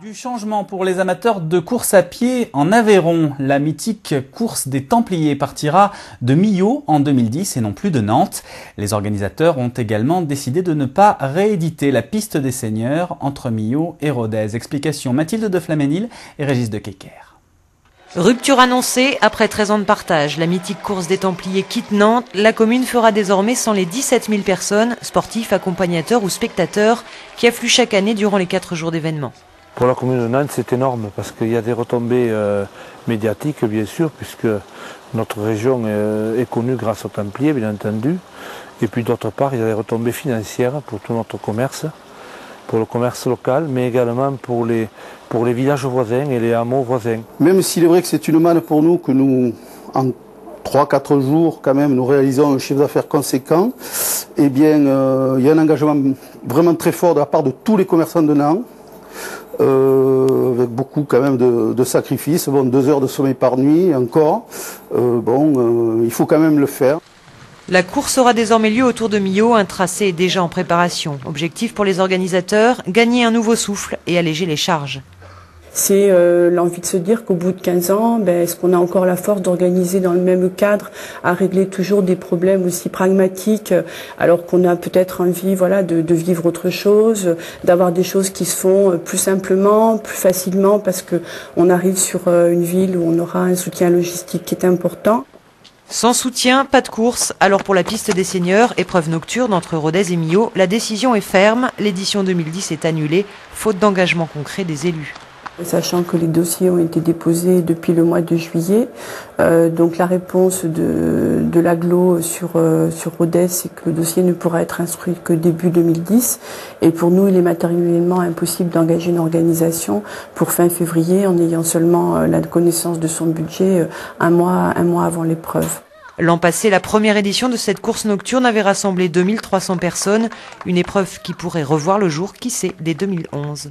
Du changement pour les amateurs de course à pied en Aveyron. La mythique course des Templiers partira de Millau en 2010 et non plus de Nantes. Les organisateurs ont également décidé de ne pas rééditer la piste des Seigneurs entre Millau et Rodez. Explication Mathilde de Flaménil et Régis de Kecker. Rupture annoncée après 13 ans de partage. La mythique course des Templiers quitte Nantes. La commune fera désormais sans les 17 000 personnes, sportifs, accompagnateurs ou spectateurs, qui affluent chaque année durant les 4 jours d'événements. Pour la commune de Nantes, c'est énorme parce qu'il y a des retombées médiatiques, bien sûr, puisque notre région est connue grâce aux Templiers, bien entendu. Et puis d'autre part, il y a des retombées financières pour tout notre commerce, pour le commerce local, mais également pour les villages voisins et les hameaux voisins. Même s'il est vrai que c'est une manne pour nous, que nous, en 3-4 jours, quand même, nous réalisons un chiffre d'affaires conséquent, eh bien, il y a un engagement vraiment très fort de la part de tous les commerçants de Nantes. Avec beaucoup quand même de sacrifices, 2 heures de sommeil par nuit encore, il faut quand même le faire. La course aura désormais lieu autour de Millau, un tracé est déjà en préparation. Objectif pour les organisateurs, gagner un nouveau souffle et alléger les charges. C'est l'envie de se dire qu'au bout de 15 ans, est-ce qu'on a encore la force d'organiser dans le même cadre, à régler toujours des problèmes aussi pragmatiques, alors qu'on a peut-être envie de vivre autre chose, d'avoir des choses qui se font plus simplement, plus facilement, parce qu'on arrive sur une ville où on aura un soutien logistique qui est important. Sans soutien, pas de course. Alors pour la piste des Seigneurs, épreuve nocturne entre Rodez et Millau, la décision est ferme. L'édition 2010 est annulée, faute d'engagement concret des élus. Sachant que les dossiers ont été déposés depuis le mois de juillet, donc la réponse de l'agglo sur Rodez, c'est que le dossier ne pourra être instruit que début 2010. Et pour nous, il est matériellement impossible d'engager une organisation pour fin février en ayant seulement la connaissance de son budget un mois avant l'épreuve. L'an passé, la première édition de cette course nocturne avait rassemblé 2300 personnes, une épreuve qui pourrait revoir le jour, qui sait, dès 2011.